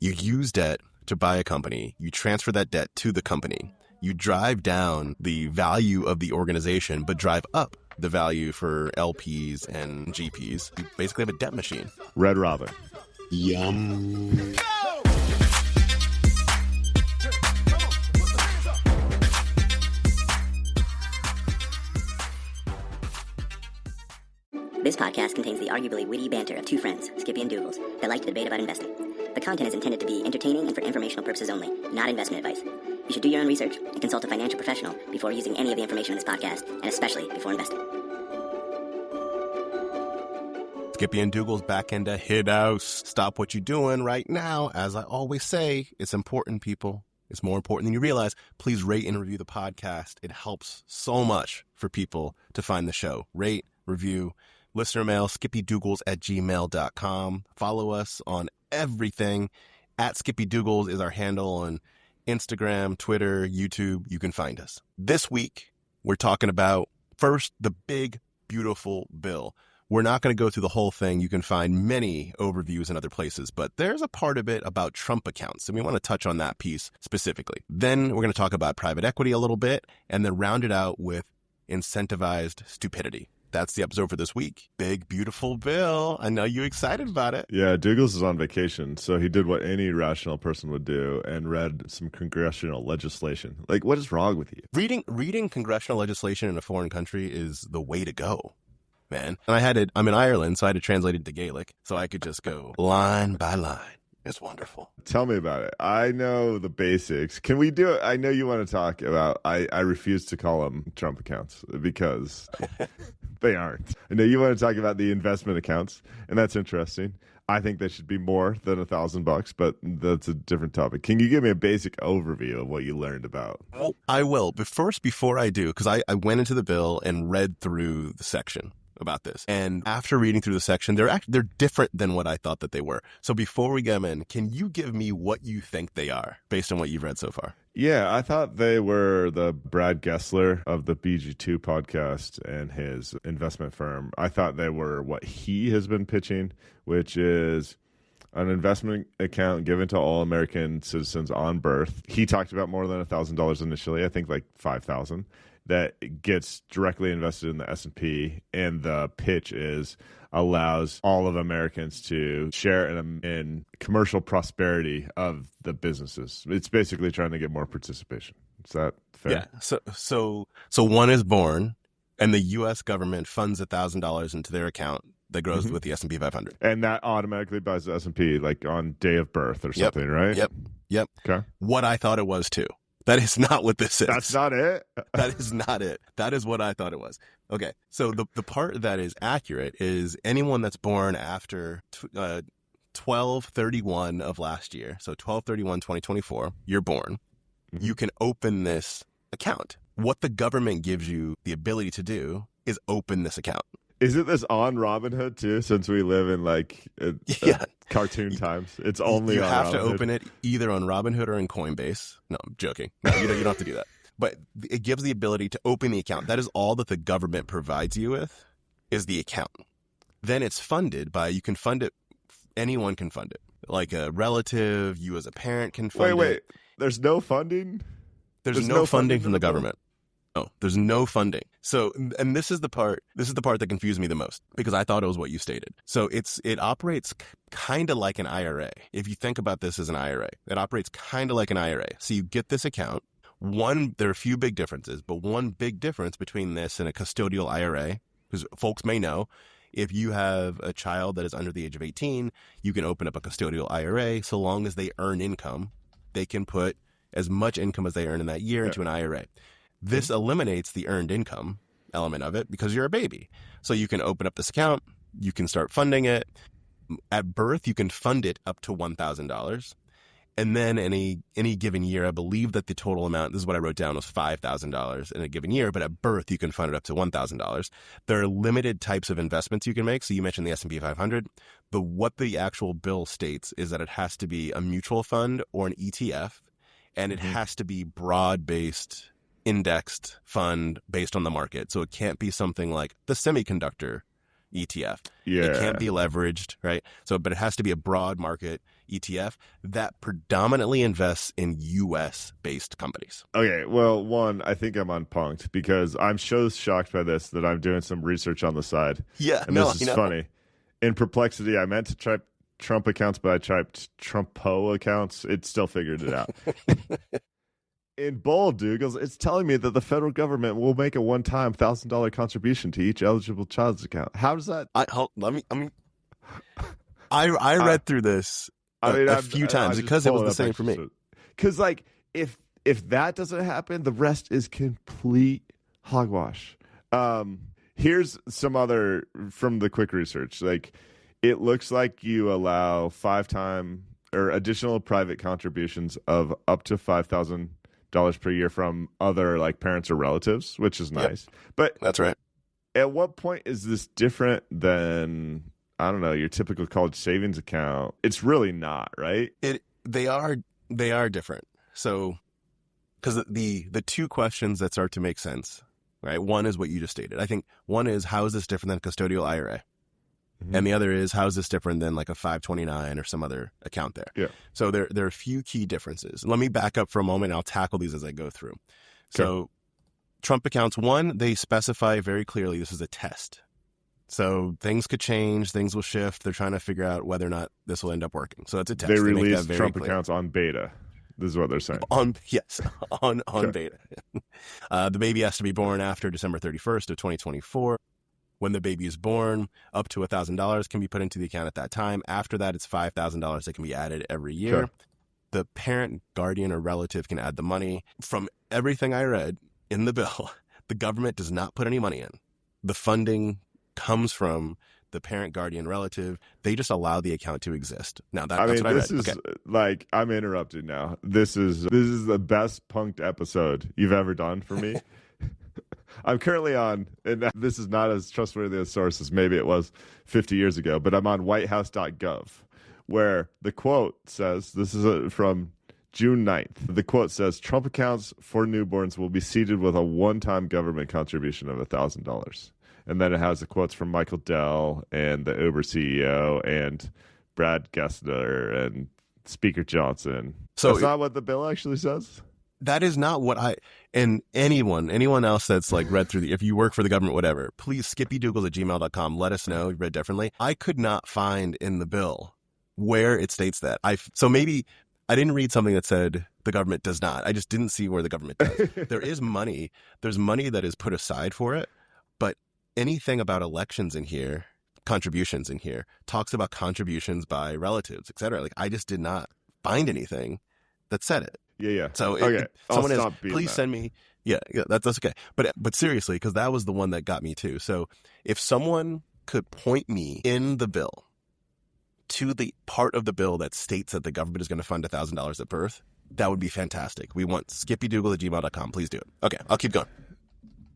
You use debt to buy a company. You transfer that debt to the company. You drive down the value of the organization, but drive up the value for LPs and GPs. You basically have a debt machine. Red Robin. Yum. This podcast contains the arguably witty banter of two friends, Skippy and Doogles, that like to debate about investing. The content is intended to be entertaining and for informational purposes only, not investment advice. You should do your own research and consult a financial professional before using any of the information in this podcast, and especially before investing. Skippy and Doogles back into Hid House. Stop what you're doing right now. As I always say, it's important, people. It's more important than you realize. Please rate and review the podcast. It helps so much for people to find the show. Rate, review. Listener mail, skippydoogles@gmail.com. Follow us on everything. @Skippy Doogles is our handle on Instagram, Twitter, YouTube. You can find us. This week, we're talking about, first, the big, beautiful bill. We're not going to go through the whole thing. You can find many overviews in other places, but there's a part of it about Trump accounts, and we want to touch on that piece specifically. Then we're going to talk about private equity a little bit, and then round it out with incentivized stupidity. That's the episode for this week. Big, beautiful bill. I know you're excited about it. Yeah, Douglas is on vacation, so he did what any rational person would do and read some congressional legislation. Like, what is wrong with you? Reading congressional legislation in a foreign country is the way to go, man. And I'm in Ireland, so I had to translate it to Gaelic, so I could just go line by line. It's wonderful. Tell me about it. I know the basics. Can we do it? I know you want to talk about, I refuse to call them Trump accounts because they aren't. I know you want to talk about the investment accounts, and that's interesting. I think they should be more than $1,000, but that's a different topic. Can you give me a basic overview of what you learned about? Well, I will. But first, before I do, because I went into the bill and read through the section about this. And after reading through the section, they're different than what I thought that they were. So before we get them in, can you give me what you think they are based on what you've read so far? Yeah, I thought they were the Brad Gessler of the BG2 podcast and his investment firm. I thought they were what he has been pitching, which is an investment account given to all American citizens on birth. He talked about more than $1,000 initially, I think like $5,000. That gets directly invested in the S&P, and the pitch is allows all of Americans to share in commercial prosperity of the businesses. It's basically trying to get more participation. Is that fair? Yeah. So one is born, and the U.S. government funds $1,000 into their account that grows with the S&P 500, and that automatically buys the S&P like on day of birth or something, right? Yep. Okay. What I thought it was too. That is not what this is. That's not it? That is not it. That is what I thought it was. Okay, so the part that is accurate is anyone that's born after 12/31 of last year, so 12/31/2024, you're born, you can open this account. What the government gives you the ability to do is open this account. Isn't this on Robinhood too? Since we live in like cartoon times, it's only you on have Robinhood. to open it either on Robinhood or in Coinbase. No, I'm joking. No, you don't have to do that. But it gives the ability to open the account. That is all that the government provides you with is the account. Then it's funded by, you can fund it. Anyone can fund it. Like a relative, you as a parent can fund it. Wait. There's no funding? There's no funding from the government. No, there's no funding. So, and this is the part that confused me the most because I thought it was what you stated. So it operates kind of like an IRA. If you think about this as an IRA, it operates kind of like an IRA. So you get this account. There are a few big differences, but one big difference between this and a custodial IRA, because folks may know, if you have a child that is under the age of 18, you can open up a custodial IRA. So long as they earn income, they can put as much income as they earn in that year into an IRA. This eliminates the earned income element of it because you're a baby. So you can open up this account, you can start funding it. At birth, you can fund it up to $1,000. And then any given year, I believe that the total amount, this is what I wrote down, was $5,000 in a given year. But at birth, you can fund it up to $1,000. There are limited types of investments you can make. So you mentioned the S&P 500. What the actual bill states is that it has to be a mutual fund or an ETF, and it has to be broad-based indexed fund based on the market. So it can't be something like the semiconductor ETF. Yeah. It can't be leveraged, right? So, but it has to be a broad market ETF that predominantly invests in US based companies. Okay, well, one, I think I'm on punked because I'm so shocked by this that I'm doing some research on the side. Yeah, And no, this is funny. In perplexity, I meant to type Trump accounts, but I typed Trumpo accounts. It still figured it out. In bold, Douglas, it's telling me that the federal government will make a one-time $1,000 contribution to each eligible child's account. How does that? I read through this a few times because it was the same for me. Because like if that doesn't happen, the rest is complete hogwash. Here's some other from the quick research. Like it looks like you allow 5-time or additional private contributions of up to $5,000 per year from other like parents or relatives, which is nice. Yep. But that's right. At what point is this different than, I don't know, your typical college savings account? It's really not, right? They are different. So, because the two questions that start to make sense, right? One is what you just stated. I think one is, how is this different than a custodial IRA? Mm-hmm. And the other is, how is this different than like a 529 or some other account there? Yeah. So there are a few key differences. Let me back up for a moment and I'll tackle these as I go through. So Trump accounts, one, they specify very clearly this is a test. So things could change, things will shift. They're trying to figure out whether or not this will end up working. So it's a test. They released Trump accounts on beta. This is what they're saying. On beta. The baby has to be born after December 31st of 2024. When the baby is born, up to $1,000 can be put into the account at that time. After that, it's $5,000 that can be added every year. Sure. The parent, guardian, or relative can add the money. From everything I read in the bill, the government does not put any money in. The funding comes from the parent, guardian, relative. They just allow the account to exist. Now, that's what I read. This is like, I'm interrupted now. This is the best punked episode you've ever done for me. I'm currently on, and this is not as trustworthy a source as maybe it was 50 years ago, but I'm on whitehouse.gov, where the quote says, this is from June 9th. The quote says, Trump accounts for newborns will be seeded with a one-time government contribution of $1,000. And then it has the quotes from Michael Dell and the Uber CEO and Brad Gessler and Speaker Johnson. So that's not what the bill actually says? That is not what and anyone else that's like read through if you work for the government, whatever, please skippydoogles@gmail.com. Let us know you read differently. I could not find in the bill where it states that. So maybe I didn't read something that said the government does not. I just didn't see where the government does. There is money. There's money that is put aside for it. But anything about elections in here, contributions in here, talks about contributions by relatives, et cetera. Like I just did not find anything that said it. Yeah. So please send me. Yeah, that's okay. But seriously, because that was the one that got me too. So if someone could point me in the bill to the part of the bill that states that the government is going to fund $1,000 at birth, that would be fantastic. We want skippydoogles@gmail.com. Please do it. Okay, I'll keep going.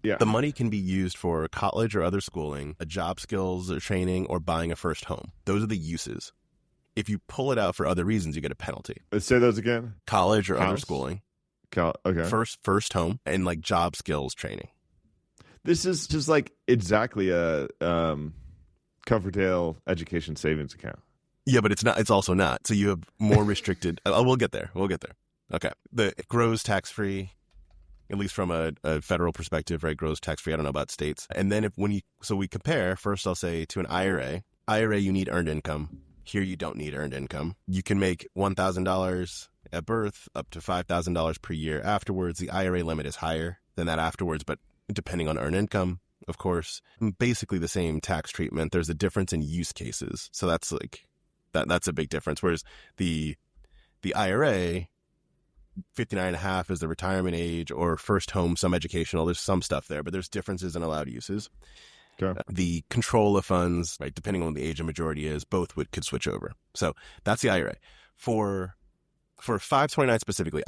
Yeah. The money can be used for college or other schooling, a job skills or training, or buying a first home. Those are the uses. If you pull it out for other reasons, you get a penalty. Let's say those again. College or other schooling. Okay. First home, and like job skills training. This is just like exactly a Coverdale education savings account. Yeah, but it's not. It's also not. So you have more restricted. We'll get there. Okay. It grows tax-free, at least from a federal perspective, right? Grows tax-free. I don't know about states. And then we compare, first I'll say to an IRA. IRA, you need earned income. Here you don't need earned income. You can make $1,000 at birth, up to $5,000 per year afterwards. The IRA limit is higher than that afterwards, but depending on earned income, of course. Basically the same tax treatment. There's a difference in use cases. So that's like that's a big difference. Whereas the IRA, 59.5 is the retirement age, or first home, some educational. There's some stuff there, but there's differences in allowed uses. Okay. The control of funds, right, depending on what the age of majority is, both could switch over. So that's the IRA. For 529 specifically,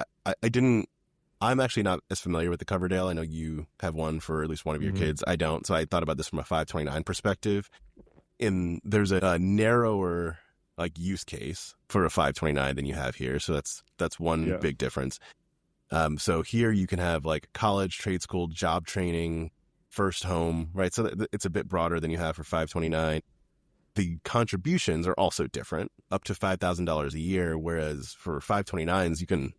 I'm actually not as familiar with the Coverdale. I know you have one for at least one of your kids. I don't. So I thought about this from a 529 perspective. There's a narrower like use case for a 529 than you have here. So that's one big difference. So here you can have like college, trade school, job training, first home, right? So it's a bit broader than you have for 529. The contributions are also different, up to $5,000 a year, whereas for 529s, you can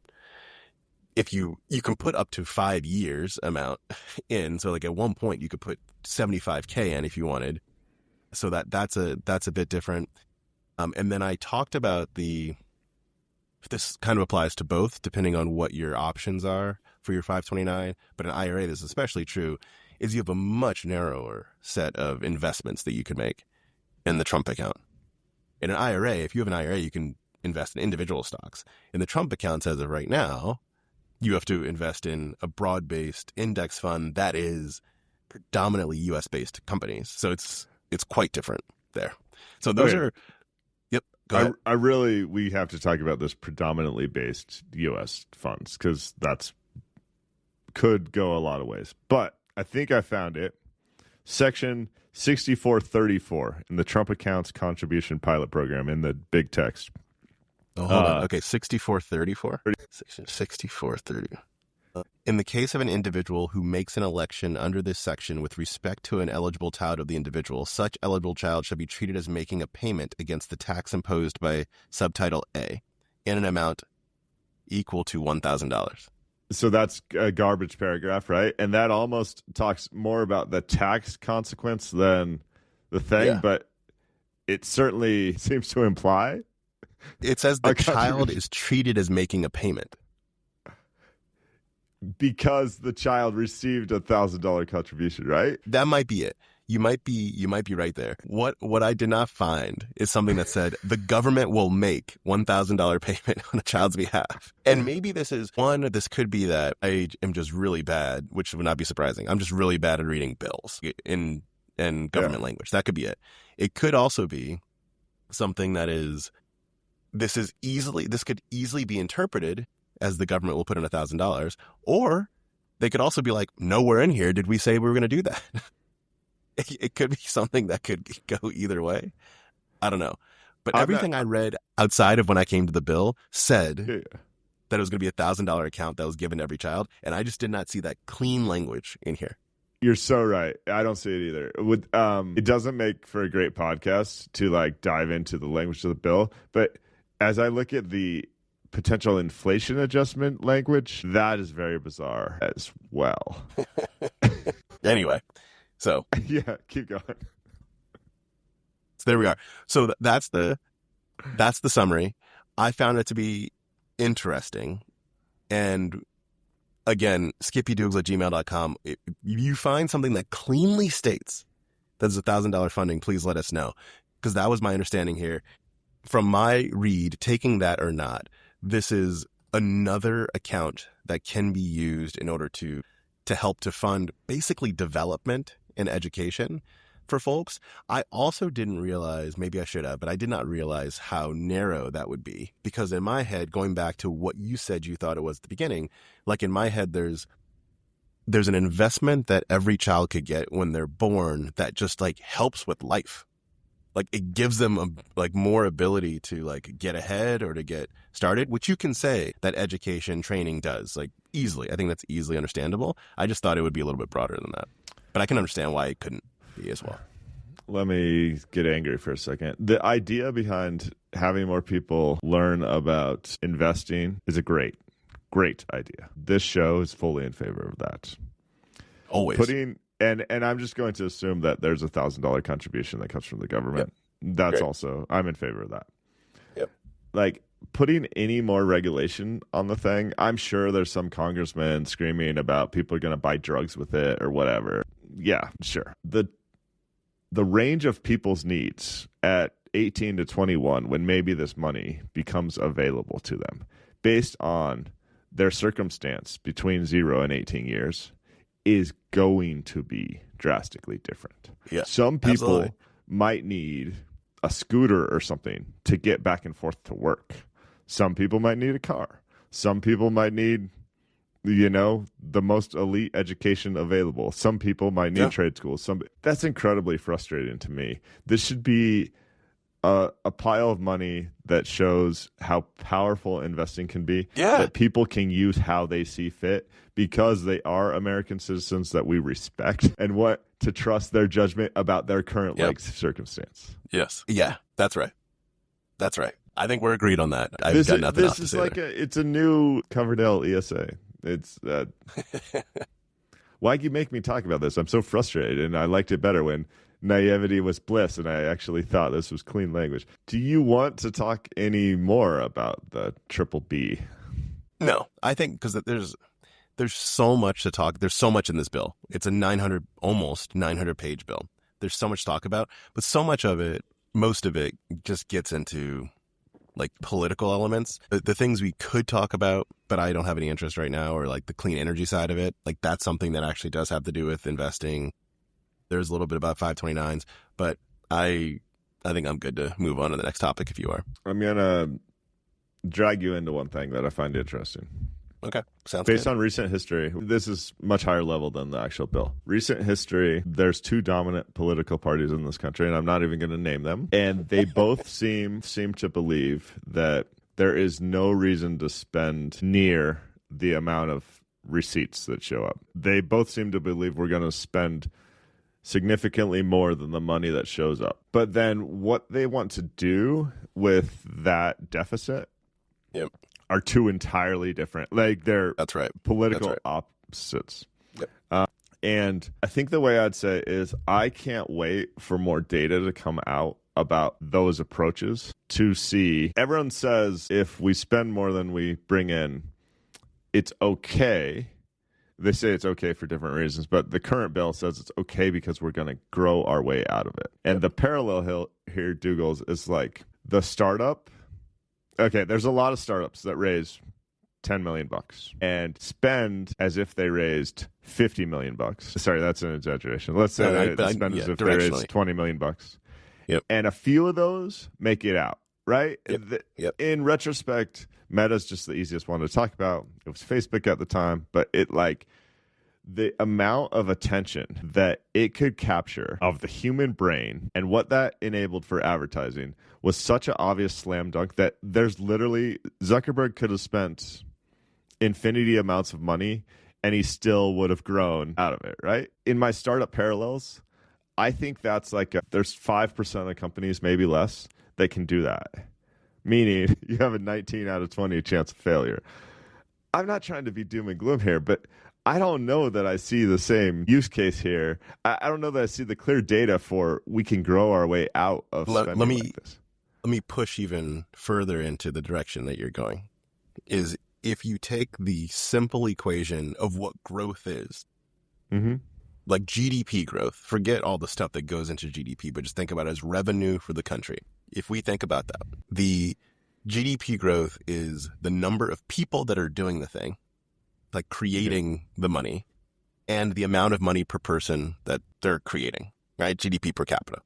put up to 5 years amount in. So like at one point you could put $75K in if you wanted. So that's a bit different. And then I talked about this kind of applies to both depending on what your options are for your 529. But in IRA, this is especially true, is you have a much narrower set of investments that you can make in the Trump account. In an IRA, if you have an IRA, you can invest in individual stocks. In the Trump account, as of right now, you have to invest in a broad-based index fund that is predominantly U.S.-based companies. So it's quite different there. So those are, yep, go ahead. We have to talk about this predominantly based U.S. funds because could go a lot of ways. But I think I found it. Section 6434 in the Trump Accounts Contribution Pilot Program in the big text. Oh, hold on. Okay, 6434? Section 6430. In the case of an individual who makes an election under this section with respect to an eligible child of the individual, such eligible child shall be treated as making a payment against the tax imposed by subtitle A in an amount equal to $1,000. So that's a garbage paragraph, right? And that almost talks more about the tax consequence than the thing, but it certainly seems to imply. It says the child is treated as making a payment. Because the child received $1,000 contribution, right? That might be it. You might be right there. What I did not find is something that said the government will make $1,000 payment on a child's behalf. And maybe this could be that I am just really bad, which would not be surprising. I'm just really bad at reading bills in government language. That could be it. It could also be something that is, this could easily be interpreted as the government will put in $1,000, or they could also be like, nowhere in here did we say we were going to do that. It could be something that could go either way. I don't know. But everything I read outside of when I came to the bill said that it was going to be $1,000 account that was given to every child. And I just did not see that clean language in here. You're so right. I don't see it either. It doesn't make for a great podcast to like dive into the language of the bill. But as I look at the potential inflation adjustment language, that is very bizarre as well. Anyway. So yeah, keep going. So there we are. So that's the summary. I found it to be interesting. And again, skippydoogles@gmail.com. If you find something that cleanly states that there's $1,000 funding, please let us know. Because that was my understanding here. From my read, taking that or not, this is another account that can be used in order to help to fund basically development and education for folks. I also didn't realize, maybe I should have, but I did not realize how narrow that would be. Because in my head, going back to what you said you thought it was at the beginning, like in my head, there's an investment that every child could get when they're born that just like helps with life. Like it gives them more ability to like get ahead or to get started, which you can say that education training does like easily. I think that's easily understandable. I just thought it would be a little bit broader than that, but I can understand why it couldn't be as well. Let me get angry for a second. The idea behind having more people learn about investing is a great idea. This show is fully in favor of that. Always. And I'm just going to assume that there's $1,000 contribution that comes from the government. Yep. That's also, I'm in favor of that. Yep. Like putting any more regulation on the thing, I'm sure there's some congressman screaming about people are going to buy drugs with it or whatever. Yeah, sure. The range of people's needs at 18 to 21, when maybe this money becomes available to them based on their circumstance between 0 and 18 years, is going to be drastically different. Yeah, some people absolutely might need a scooter or something to get back and forth to work. Some people might need a car. Some people might need, the most elite education available. Some people might need trade schools. That's incredibly frustrating to me. This should be a pile of money that shows how powerful investing can be. Yeah. That people can use how they see fit because they are American citizens that we respect and want to trust their judgment about their current circumstance. Yes. Yeah, that's right. That's right. I think we're agreed on that. I've got nothing else to say. It's a new Coverdale ESA. It's why'd you make me talk about this? I'm so frustrated, and I liked it better when naivety was bliss, and I actually thought this was clean language. Do you want to talk any more about the triple B? No, I think because there's so much to talk. There's so much in this bill. It's a almost 900 page bill. There's so much to talk about, but so much of it, most of it, just gets into like political elements. The things we could talk about, but I don't have any interest right now, or like the clean energy side of it. Like that's something that actually does have to do with investing. There's a little bit about 529s, but I think I'm good to move on to the next topic if you are. I'm going to drag you into one thing that I find interesting. Okay, sounds Based good. on recent history, this is much higher level than the actual bill. Recent history, there's two dominant political parties in this country, and I'm not even going to name them. And they both seem to believe that there is no reason to spend near the amount of receipts that show up. They both seem to believe we're going to spend significantly more than the money that shows up. But then what they want to do with that deficit are two entirely different. Like they're political opposites. Yep. And I think the way I'd say is I can't wait for more data to come out about those approaches to see. Everyone says if we spend more than we bring in, it's okay. They say it's okay for different reasons, but the current bill says it's okay because we're going to grow our way out of it. And the parallel here, Dougals, is like the startup. Okay, there's a lot of startups that raise $10 million and spend as if they raised $50 million. Sorry, that's an exaggeration. Let's say they spend as if they raised $20 million. Yep. And a few of those make it out, right? Yep. In retrospect, Meta's just the easiest one to talk about. It was Facebook at the time, but it like the amount of attention that it could capture of the human brain and what that enabled for advertising was such an obvious slam dunk that there's literally Zuckerberg could have spent infinity amounts of money and he still would have grown out of it, right? In my startup parallels, I think that's like there's 5% of the companies, maybe less, that can do that. Meaning you have a 19 out of 20 chance of failure. I'm not trying to be doom and gloom here, but I don't know that I see the same use case here. I don't know that I see the clear data for we can grow our way out of spending like this. Let me push even further into the direction that you're going. Is if you take the simple equation of what growth is, like GDP growth, forget all the stuff that goes into GDP, but just think about it as revenue for the country. If we think about that, the GDP growth is the number of people that are doing the thing, like creating the money, and the amount of money per person that they're creating, right? GDP per capita.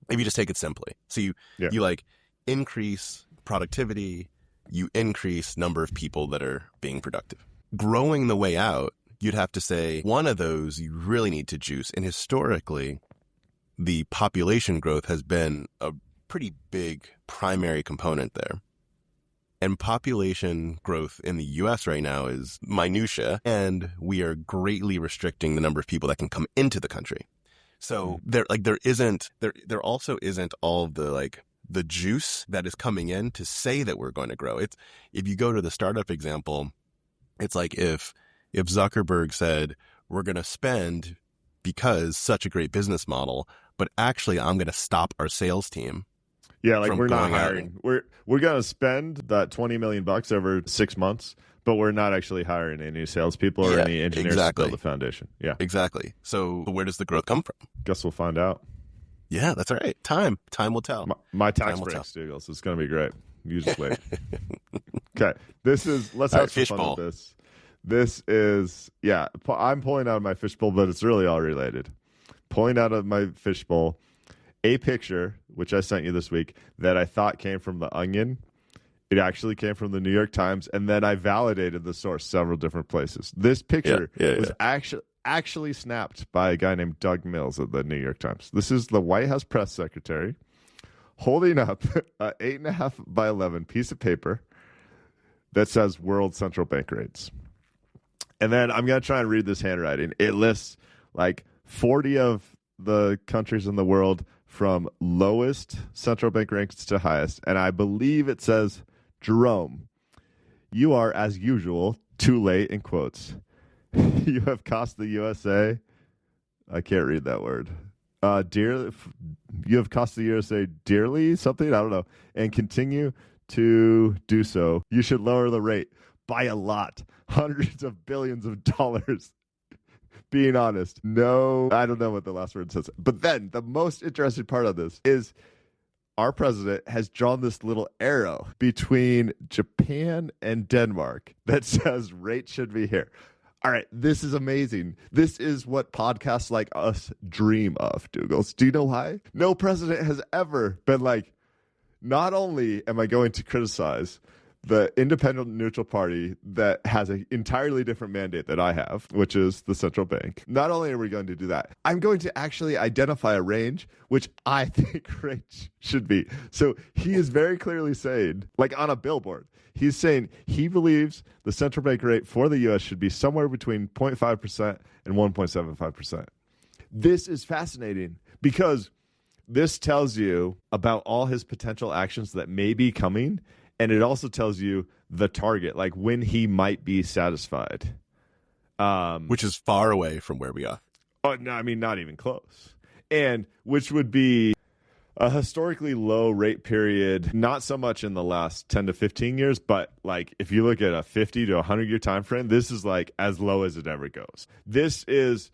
If you just take it simply. So you like increase productivity, you increase number of people that are being productive. Growing the way out, you'd have to say one of those you really need to juice. And historically, the population growth has been a pretty big primary component there. And population growth in the U.S. right now is minutia, and we are greatly restricting the number of people that can come into the country. So there also isn't all of the juice that is coming in to say that we're going to grow. It's if you go to the startup example, it's like if Zuckerberg said we're going to spend because such a great business model, but actually I'm going to stop our sales team. Yeah, like we're not hiring. We're going to spend that $20 million over 6 months, but we're not actually hiring any salespeople or any engineers to build the foundation. Yeah, exactly. So where does the growth come from? Guess we'll find out. Yeah, that's all right. Time will tell. My tax breaks, Douglas. It's going to be great. You just wait. Okay, let's have some fun with this. This is, I'm pulling out of my fishbowl, but it's really all related. Pulling out of my fishbowl a picture, which I sent you this week, that I thought came from The Onion. It actually came from the New York Times, and then I validated the source several different places. This picture was actually snapped by a guy named Doug Mills at the New York Times. This is the White House press secretary holding up a 8.5 by 11 piece of paper that says World Central Bank Rates. And then I'm going to try and read this handwriting. It lists like 40 of the countries in the world from lowest central bank rates to highest. And I believe it says, Jerome, you are, as usual, too late, in quotes. You have cost the USA, I can't read that word, dearly. You have cost the USA dearly, something, I don't know, and continue to do so. You should lower the rate by a lot, hundreds of billions of dollars. Being honest, no, I don't know what the last word says. But then the most interesting part of this is our president has drawn this little arrow between Japan and Denmark that says rate should be here. All right, this is amazing. This is what podcasts like us dream of, Doogles. Do you know why? No president has ever been like, not only am I going to criticize the independent neutral party that has an entirely different mandate that I have, which is the central bank. Not only are we going to do that, I'm going to actually identify a range which I think rates should be. So he is very clearly saying, like on a billboard, he's saying he believes the central bank rate for the U.S. should be somewhere between 0.5% and 1.75%. This is fascinating because this tells you about all his potential actions that may be coming. And it also tells you the target, like when he might be satisfied. Which is far away from where we are. Oh, no, I mean, not even close. And which would be a historically low rate period, not so much in the last 10 to 15 years, but like if you look at a 50 to 100-year time frame, this is like as low as it ever goes. These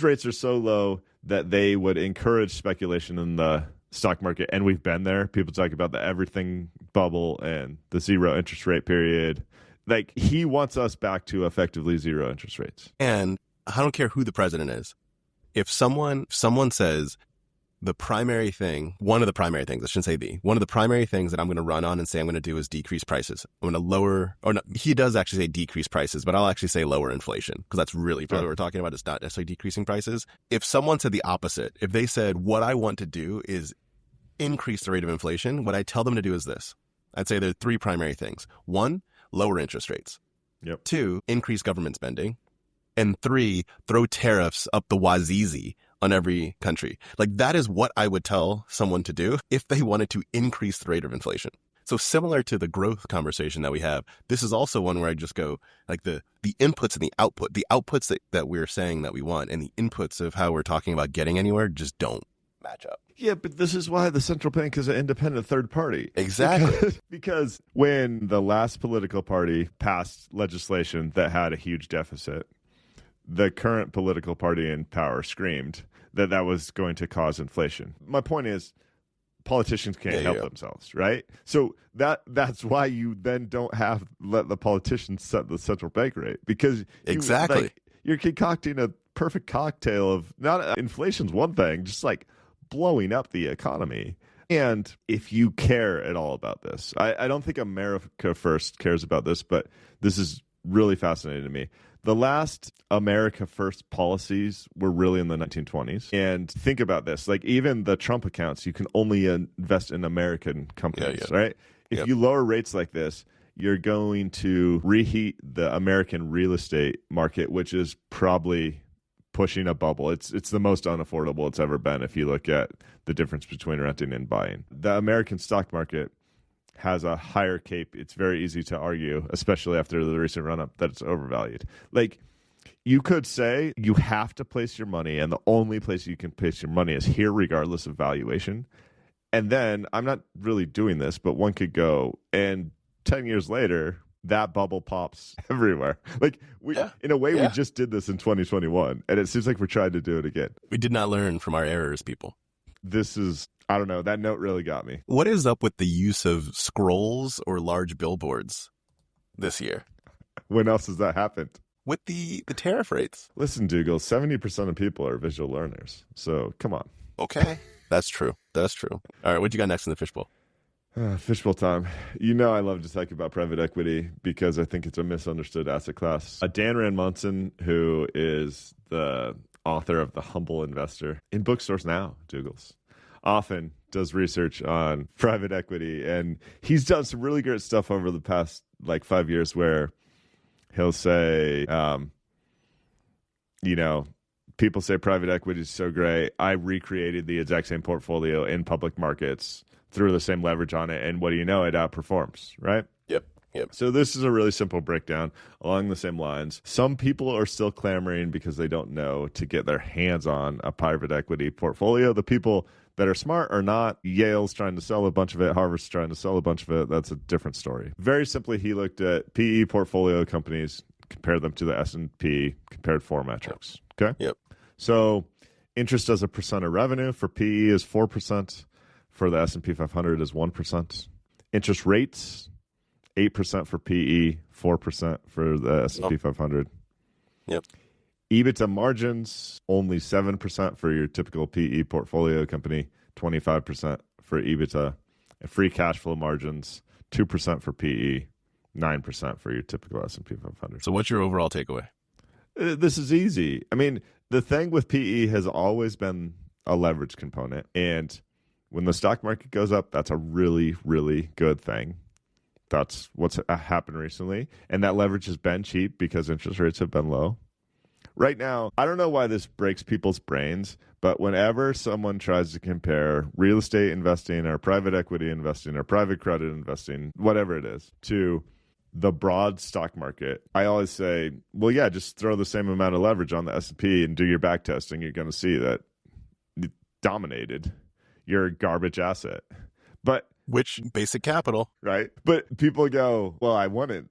rates are so low that they would encourage speculation in the stock market, and we've been there. People talk about the everything bubble and the zero interest rate period. Like, he wants us back to effectively zero interest rates. And I don't care who the president is. If someone says the primary thing, one of the primary things, I shouldn't say one of the primary things that I'm going to run on and say I'm going to do is decrease prices. I'm going to lower, or no, he does actually say decrease prices, but I'll actually say lower inflation because that's really what we're talking about. It's not necessarily decreasing prices. If someone said the opposite, if they said what I want to do is increase the rate of inflation, what I tell them to do is this. I'd say there are three primary things. One, lower interest rates. Yep. Two, increase government spending. And three, throw tariffs up the wazizi on every country. Like, that is what I would tell someone to do if they wanted to increase the rate of inflation. So similar to the growth conversation that we have, this is also one where I just go, like, the inputs and the outputs that we're saying that we want and the inputs of how we're talking about getting anywhere just don't match up. Yeah, but this is why the central bank is an independent third party. Exactly. Because when the last political party passed legislation that had a huge deficit, the current political party in power screamed that that was going to cause inflation. My point is, politicians can't help themselves, right? So that's why you then don't let the politicians set the central bank rate, because you're concocting a perfect cocktail of not inflation's one thing, just like blowing up the economy. And if you care at all about this, I don't think America First cares about this, but this is really fascinating to me. The last America First policies were really in the 1920s. And think about this. Like, even the Trump accounts, you can only invest in American companies, right? If you lower rates like this, you're going to reheat the American real estate market, which is probably pushing a bubble. It's the most unaffordable it's ever been if you look at the difference between renting and buying. The American stock market has a higher CAPE. It's very easy to argue, especially after the recent run-up, that it's overvalued. Like, you could say you have to place your money, and the only place you can place your money is here regardless of valuation. And then, I'm not really doing this, but one could go, and 10 years later, that bubble pops everywhere. Like, we just did this in 2021, and it seems like we're trying to do it again. We did not learn from our errors, people. This is, I don't know, that note really got me. What is up with the use of scrolls or large billboards this year? When else has that happened? With the tariff rates. Listen, Doogles, 70% of people are visual learners, so come on. Okay, that's true. That's true. All right, what you got next in the fishbowl? Fishbowl time. You know I love to talk about private equity because I think it's a misunderstood asset class. Dan Rand Munson, who is the author of The Humble Investor, in bookstores now, Doogles. often does research on private equity, and he's done some really great stuff over the past like 5 years where he'll say, people say private equity is so great. I recreated the exact same portfolio in public markets, threw the same leverage on it, and what do you know? It outperforms, right? Yep. So this is a really simple breakdown along the same lines. Some people are still clamoring because they don't know to get their hands on a private equity portfolio. The people that are smart are not. Yale's trying to sell a bunch of it. Harvard's trying to sell a bunch of it. That's a different story. Very simply, he looked at PE portfolio companies, compared them to the S&P, compared four metrics. Okay? Yep. So interest as a percent of revenue for PE is 4%. For the S&P 500 is 1%. Interest rates, 8% for PE, 4% for the S&P 500. Yep. EBITDA margins, only 7% for your typical PE portfolio company, 25% for EBITDA. And free cash flow margins, 2% for PE, 9% for your typical S&P 500. So what's your overall takeaway? This is easy. I mean, the thing with PE has always been a leverage component. And when the stock market goes up, that's a really, really good thing. That's what's happened recently. And that leverage has been cheap because interest rates have been low. Right now, I don't know why this breaks people's brains, but whenever someone tries to compare real estate investing or private equity investing or private credit investing, whatever it is, to the broad stock market, I always say, well, yeah, just throw the same amount of leverage on the S&P and do your back testing. You're going to see that it dominated. You're a garbage asset. But Which basic capital. right? But people go, well, I wanted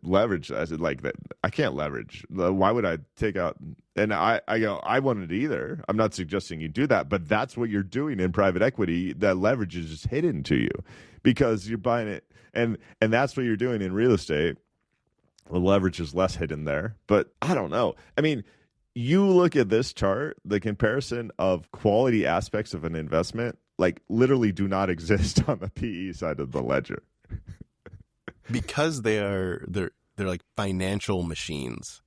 leverage. I said, like that. I can't leverage. Why would I take out? And I go, I wanted either. I'm not suggesting you do that, but that's what you're doing in private equity. That leverage is just hidden to you because you're buying it. And that's what you're doing in real estate. The leverage is less hidden there. But I don't know. I mean, you look at this chart, the comparison of quality aspects of an investment, like literally do not exist on the PE side of the ledger. Because they're like financial machines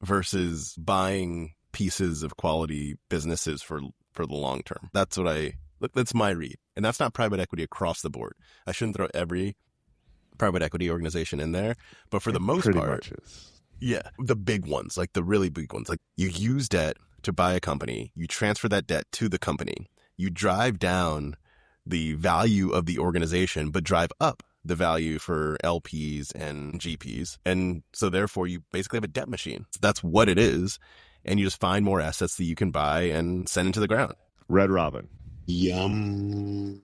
versus buying pieces of quality businesses for the long term. That's my read. And that's not private equity across the board. I shouldn't throw every private equity organization in there, but for the most Pretty part, much is. yeah, the big ones, like the really big ones, like you use debt to buy a company, you transfer that debt to the company, you drive down the value of the organization, but drive up the value for LPs and GPs. And so therefore you basically have a debt machine. That's what it is. And you just find more assets that you can buy and send into the ground. Red Robin. Yum.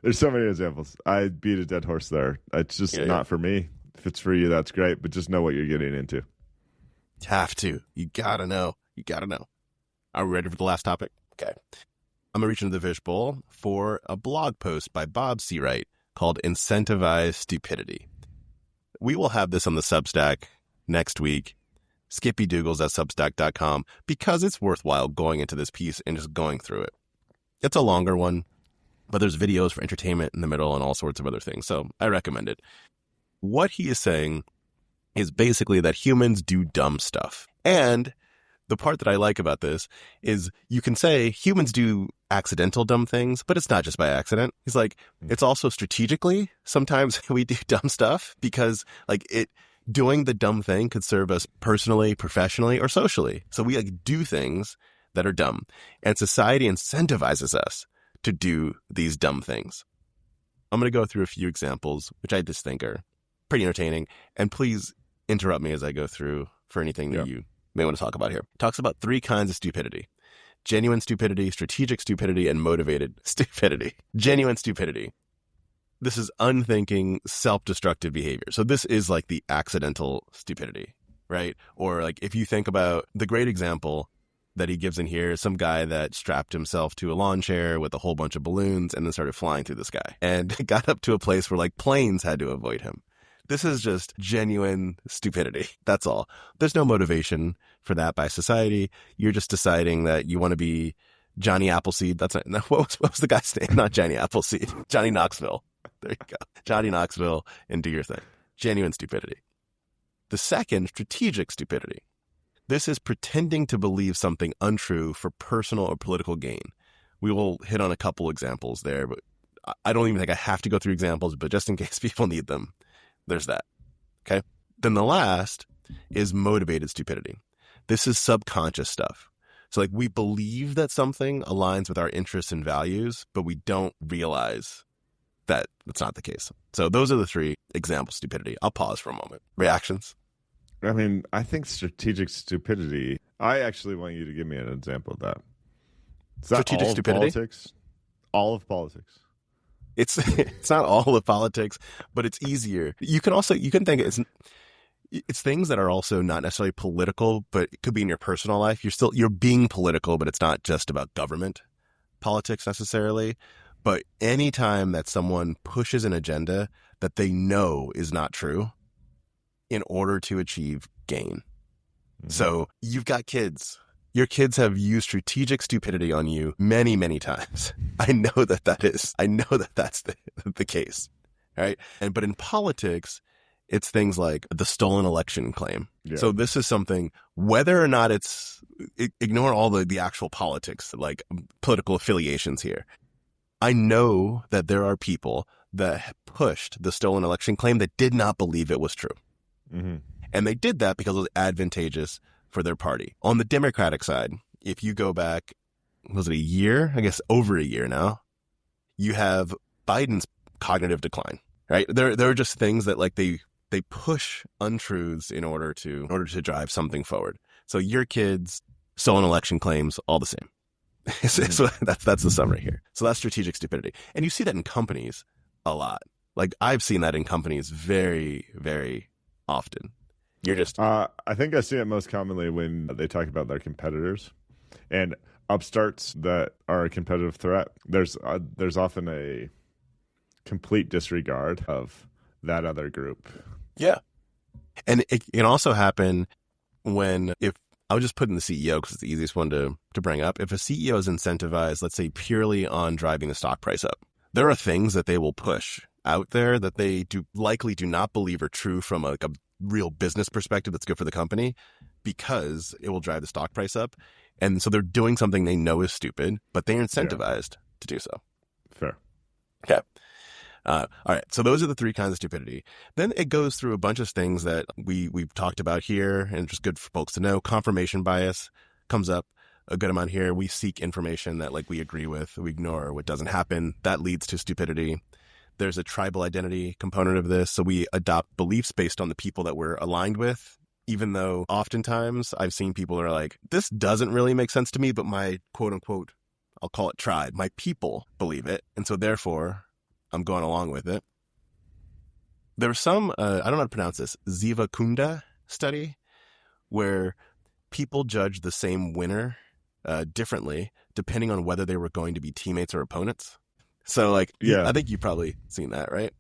There's so many examples. I beat a dead horse there. It's just not for me. If it's for you, that's great. But just know what you're getting into. Have to. You gotta know. You gotta know. Are we ready for the last topic? Okay. I'm going to reach into the fishbowl for a blog post by Bob Seawright called Incentivized Stupidity. We will have this on the Substack next week, Skippy Doogles at Substack.com, because it's worthwhile going into this piece and just going through it. It's a longer one, but there's videos for entertainment in the middle and all sorts of other things, so I recommend it. What he is saying is basically that humans do dumb stuff. And the part that I like about this is you can say humans do accidental dumb things, but it's not just by accident. He's like, it's also strategically. Sometimes we do dumb stuff because doing the dumb thing could serve us personally, professionally, or socially. So we do things that are dumb, and society incentivizes us to do these dumb things. I'm going to go through a few examples, which I just think are pretty entertaining. And please interrupt me as I go through for anything that you may want to talk about here. Talks about 3 kinds of stupidity: genuine stupidity, strategic stupidity, and motivated stupidity. Genuine stupidity. This is unthinking, self-destructive behavior. So this is like the accidental stupidity, right? Or like if you think about the great example that he gives in here, some guy that strapped himself to a lawn chair with a whole bunch of balloons and then started flying through the sky and got up to a place where like planes had to avoid him. This is just genuine stupidity. That's all. There's no motivation for that by society. You're just deciding that you want to be Johnny Appleseed. That's not, no, what was the guy's name? Not Johnny Appleseed. Johnny Knoxville. There you go. Johnny Knoxville, and do your thing. Genuine stupidity. The second, strategic stupidity. This is pretending to believe something untrue for personal or political gain. We will hit on a couple examples there, but I don't even think I have to go through examples, but just in case people need them, there's that. Okay. Then the last is motivated stupidity. This is subconscious stuff. So like we believe that something aligns with our interests and values, but we don't realize that that's not the case. So those are the 3 examples of stupidity. I'll pause for a moment. Reactions? I mean, I think strategic stupidity, I actually want you to give me an example of that. Is that Strategic all stupidity? Of politics? All of politics. It's not all of politics, but it's easier. You can think it's things that are also not necessarily political, but it could be in your personal life. You're being political, but it's not just about government politics necessarily. But anytime that someone pushes an agenda that they know is not true in order to achieve gain. Mm-hmm. So you've got kids. Your kids have used strategic stupidity on you many, many times. I know that's the case. Right. But in politics, it's things like the stolen election claim. Yeah. So this is something, whether or not ignore all the actual politics, like political affiliations here. I know that there are people that pushed the stolen election claim that did not believe it was true. Mm-hmm. And they did that because it was advantageous for their party. On the Democratic side, if you go back, was it a year? I guess over a year now, you have Biden's cognitive decline, right? There are just things that like they push untruths in order to drive something forward. So your kids, stolen election claims, all the same. So that's the summary here. So that's strategic stupidity. And you see that in companies a lot. Like I've seen that in companies very, very often. You're just... I think I see it most commonly when they talk about their competitors and upstarts that are a competitive threat. There's often a complete disregard of that other group. Yeah. And it can also happen if I'll just put in the CEO because it's the easiest one to bring up. If a CEO is incentivized, let's say purely on driving the stock price up, there are things that they will push out there that they likely do not believe are true from a real business perspective that's good for the company because it will drive the stock price up. And so they're doing something they know is stupid, but they're incentivized to do so. Fair. Okay. All right. So those are the 3 kinds of stupidity. Then it goes through a bunch of things that we've talked about here, and it's just good for folks to know. Confirmation bias comes up a good amount here. We seek information that like we agree with, we ignore what doesn't happen. That leads to stupidity. There's a tribal identity component of this. So we adopt beliefs based on the people that we're aligned with, even though oftentimes I've seen people that are like, this doesn't really make sense to me, but my quote unquote, I'll call it tribe, my people believe it. And so therefore I'm going along with it. There was some, I don't know how to pronounce this, Zivakunda study where people judged the same winner differently depending on whether they were going to be teammates or opponents. So like, yeah, I think you've probably seen that, right?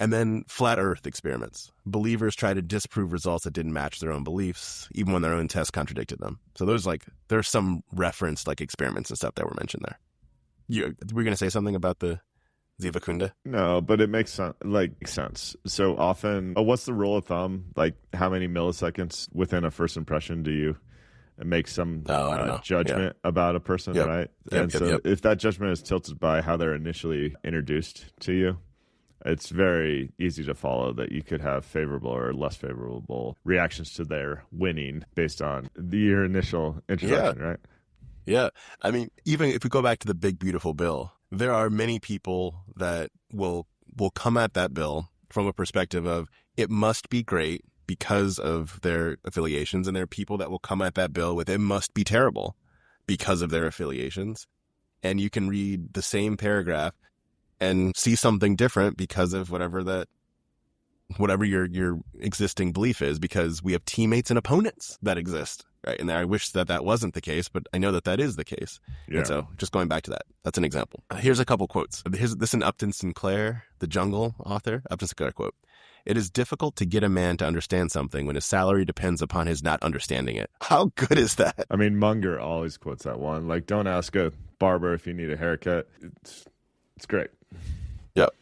And then flat earth experiments. Believers try to disprove results that didn't match their own beliefs, even when their own tests contradicted them. So there's some referenced like experiments and stuff that were mentioned there. We're going to say something about the Zivakunda? No, but it makes sense. So often, what's the rule of thumb? Like how many milliseconds within a first impression do you make some judgment about a person, right? If that judgment is tilted by how they're initially introduced to you, it's very easy to follow that you could have favorable or less favorable reactions to their winning based on your initial introduction, right? Yeah. I mean, even if we go back to the big, beautiful bill, there are many people that will come at that bill from a perspective of it must be great because of their affiliations, and there are people that will come at that bill with it must be terrible because of their affiliations. And you can read the same paragraph and see something different because of whatever your existing belief is, because we have teammates and opponents that exist, right? And I wish that wasn't the case, but I know that is the case. Yeah. And so just going back to that, that's an example. Here's a couple quotes. This is an Upton Sinclair, the Jungle author, Upton Sinclair quote. "It is difficult to get a man to understand something when his salary depends upon his not understanding it." How good is that? I mean, Munger always quotes that one. Like, don't ask a barber if you need a haircut. It's great. Yep.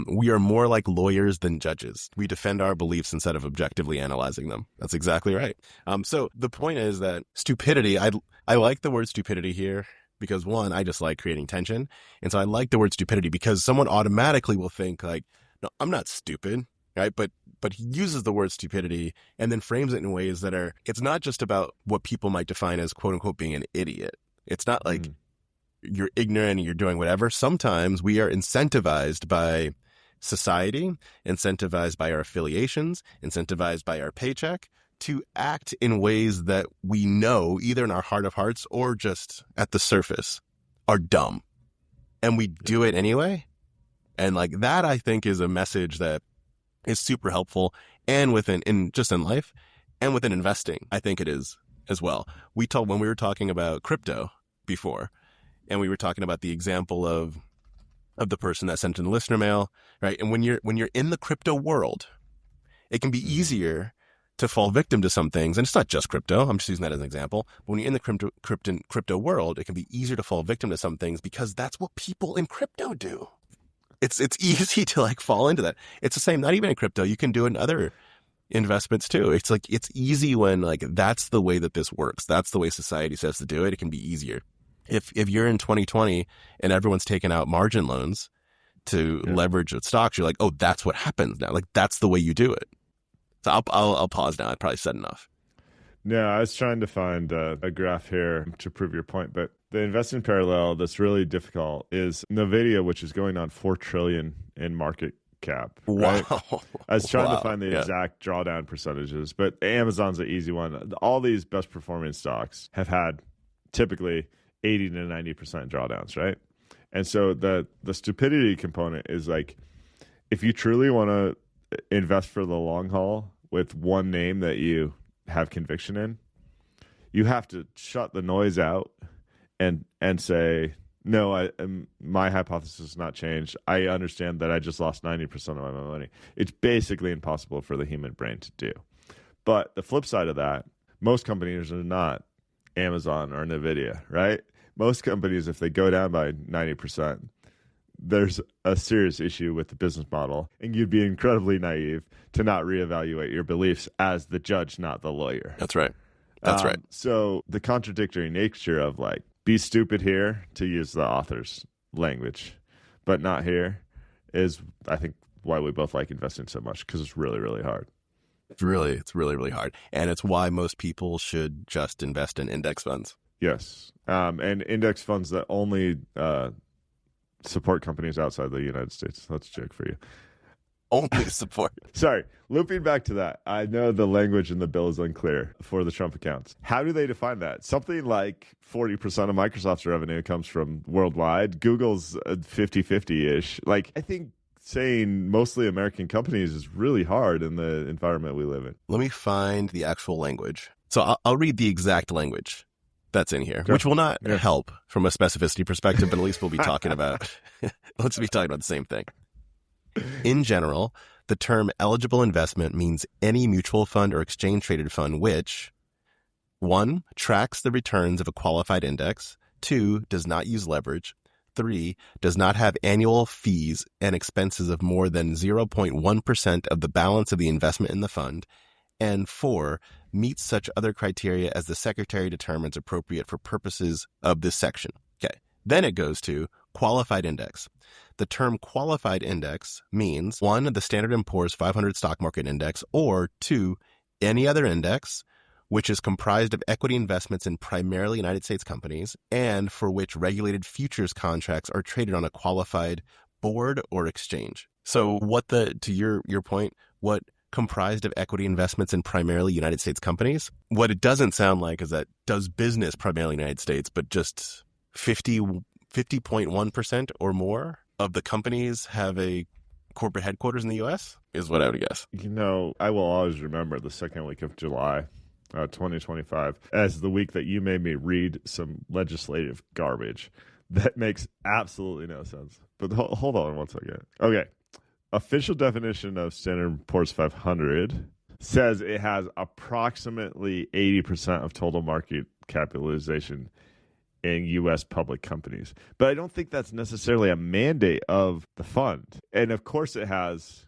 We are more like lawyers than judges. We defend our beliefs instead of objectively analyzing them. That's exactly right. So the point is that stupidity, I like the word stupidity here because one, I just like creating tension. And so I like the word stupidity because someone automatically will think like, no, I'm not stupid, right? But he uses the word stupidity and then frames it in ways that are, it's not just about what people might define as quote unquote being an idiot. It's not like you're ignorant and you're doing whatever. Sometimes we are incentivized by society, incentivized by our affiliations, incentivized by our paycheck to act in ways that we know, either in our heart of hearts or just at the surface, are dumb. And we do it anyway. And like that, I think, is a message that is super helpful, and in life and within investing, I think it is as well. When we were talking about crypto before, and we were talking about the example of the person that sent in the listener mail, right? And when you're in the crypto world, it can be easier to fall victim to some things. And it's not just crypto. I'm just using that as an example. But when you're in the crypto world, it can be easier to fall victim to some things because that's what people in crypto do. It's easy to like fall into that. It's the same, not even in crypto. You can do it in other investments too. It's like, it's easy when like, that's the way that this works. That's the way society says to do it. It can be easier. If you're in 2020 and everyone's taking out margin loans to leverage with stocks, you're like, oh, that's what happens now. Like, that's the way you do it. So I'll pause now. I probably said enough. No, I was trying to find a graph here to prove your point, but the investing parallel that's really difficult is NVIDIA, which is going on $4 trillion in market cap. Right? Wow. I was trying to find the exact drawdown percentages, but Amazon's an easy one. All these best performing stocks have had typically 80 to 90% drawdowns, right? And so the stupidity component is like, if you truly want to invest for the long haul with one name that you have conviction in, you have to shut the noise out and say, no, my hypothesis has not changed. I understand that I just lost 90% of my money. It's basically impossible for the human brain to do. But the flip side of that, most companies are not Amazon or NVIDIA, right? Most companies, if they go down by 90%, there's a serious issue with the business model, and you'd be incredibly naive to not reevaluate your beliefs as the judge, not the lawyer. That's right. That's right. So the contradictory nature of like, be stupid here, to use the author's language, but not here, is, I think, why we both like investing so much, because it's really, really hard. It's really, really hard. And it's why most people should just invest in index funds. Yes. And index funds that only support companies outside the United States. That's a joke for you. Only support. Sorry. Looping back to that, I know the language in the bill is unclear for the Trump accounts. How do they define that? Something like 40% of Microsoft's revenue comes from worldwide. Google's 50-50-ish. Like, I think saying mostly American companies is really hard in the environment we live in. Let me find the actual language. So I'll read the exact language that's in here, which will not help from a specificity perspective, but at least we'll be talking about, let's be talking about the same thing. In general, the term eligible investment means any mutual fund or exchange traded fund which, 1, tracks the returns of a qualified index, 2, does not use leverage, 3, does not have annual fees and expenses of more than 0.1% of the balance of the investment in the fund, and 4, meets such other criteria as the Secretary determines appropriate for purposes of this section. Okay. Then it goes to qualified index. The term qualified index means 1, the Standard & Poor's 500 stock market index, or 2, any other index which is comprised of equity investments in primarily United States companies and for which regulated futures contracts are traded on a qualified board or exchange. So to your point, what comprised of equity investments in primarily United States companies, what it doesn't sound like is that does business primarily in the United States, but just 50.1% or more of the companies have a corporate headquarters in the U.S. is what I would guess. You know, I will always remember the second week of July 2025 as the week that you made me read some legislative garbage that makes absolutely no sense. But hold on one second. Okay. Official definition of Standard & Poor's 500 says it has approximately 80% of total market capitalization in U.S. public companies. But I don't think that's necessarily a mandate of the fund. And of course it has,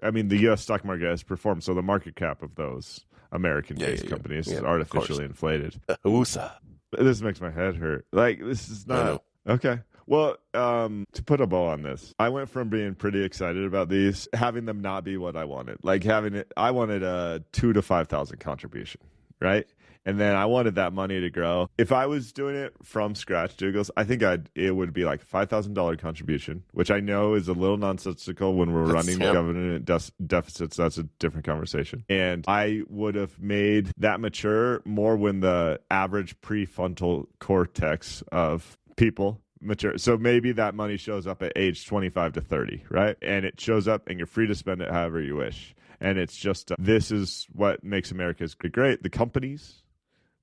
I mean, the U.S. stock market has performed, so the market cap of those American-based companies is artificially inflated. USA. This makes my head hurt. Like, this is not okay. Well, to put a bow on this, I went from being pretty excited about these, having them not be what I wanted. Like I wanted a 2,000 to 5,000 contribution, right? And then I wanted that money to grow. If I was doing it from scratch, Douglas, I think it would be like $5,000 contribution, which I know is a little nonsensical when we're running government deficits. That's a different conversation. And I would have made that mature more when the average prefrontal cortex of people mature. So maybe that money shows up at age 25 to 30, right? And it shows up and you're free to spend it however you wish. And it's just, this is what makes America great. The companies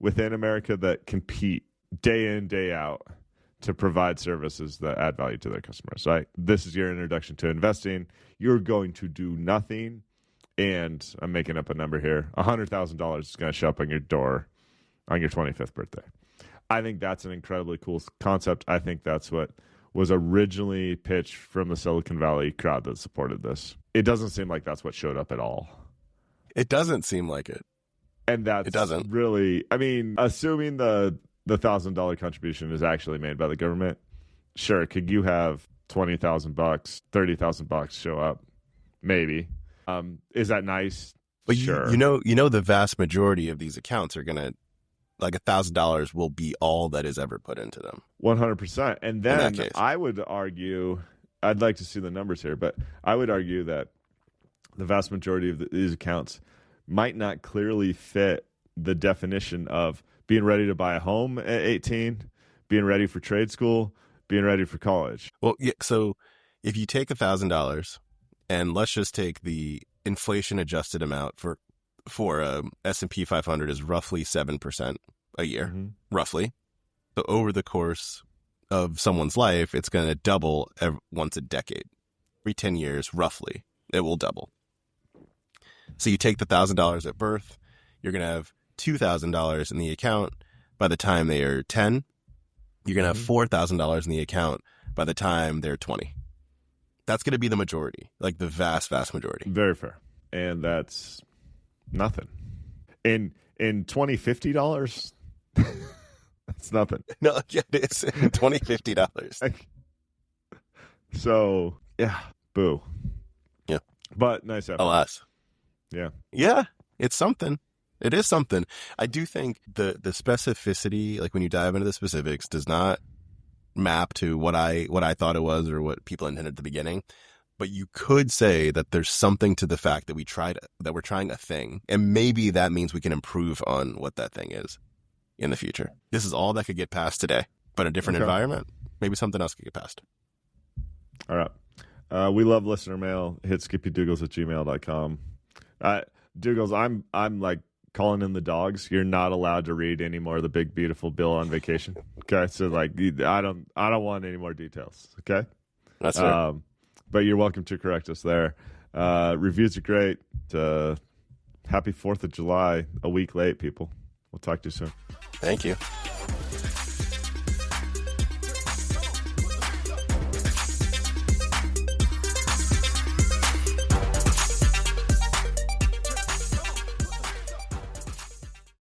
within America that compete day in, day out to provide services that add value to their customers, right? This is your introduction to investing. You're going to do nothing. And I'm making up a number here. $100,000 is going to show up on your door on your 25th birthday. I think that's an incredibly cool concept. I think that's what was originally pitched from the Silicon Valley crowd that supported this. It doesn't seem like that's what showed up at all. It doesn't seem like it. And that's really, I mean, assuming the $1,000 contribution is actually made by the government, sure, could you have $20,000, $30,000 show up? Maybe. Is that nice? But sure. You know, the vast majority of these accounts are gonna, like, $1,000 will be all that is ever put into them. 100%. And then I would argue, I'd like to see the numbers here, but I would argue that the vast majority of these accounts might not clearly fit the definition of being ready to buy a home at 18, being ready for trade school, being ready for college. Well, yeah, so if you take $1,000 and let's just take the inflation adjusted amount for S&P 500 is roughly 7% a year, roughly. So over the course of someone's life, it's going to double once a decade. Every 10 years, roughly, it will double. So you take the $1,000 at birth, you're going to have $2,000 in the account by the time they are 10. You're going to have $4,000 in the account by the time they're 20. That's going to be the majority, like the vast, vast majority. Very fair. And that's nothing. In $20, $50, that's nothing. No, yeah, it is. $20, $50. So, yeah, boo. Yeah. But nice effort. Alas. Yeah. Yeah, it's something. It is something. I do think the specificity, like when you dive into the specifics, does not map to what I thought it was or what people intended at the beginning. But you could say that there's something to the fact that we're trying a thing, and maybe that means we can improve on what that thing is in the future. This is all that could get past today, but in a different environment, maybe something else could get past. All right. We love listener mail. Hit skippydoogles@gmail.com. Dougles, I'm like calling in the dogs. You're not allowed to read any more of the big beautiful bill on vacation. Okay, so like I don't want any more details. Okay, that's right. But you're welcome to correct us there. Reviews are great. Happy 4th of July. A week late, people. We'll talk to you soon. Thank you.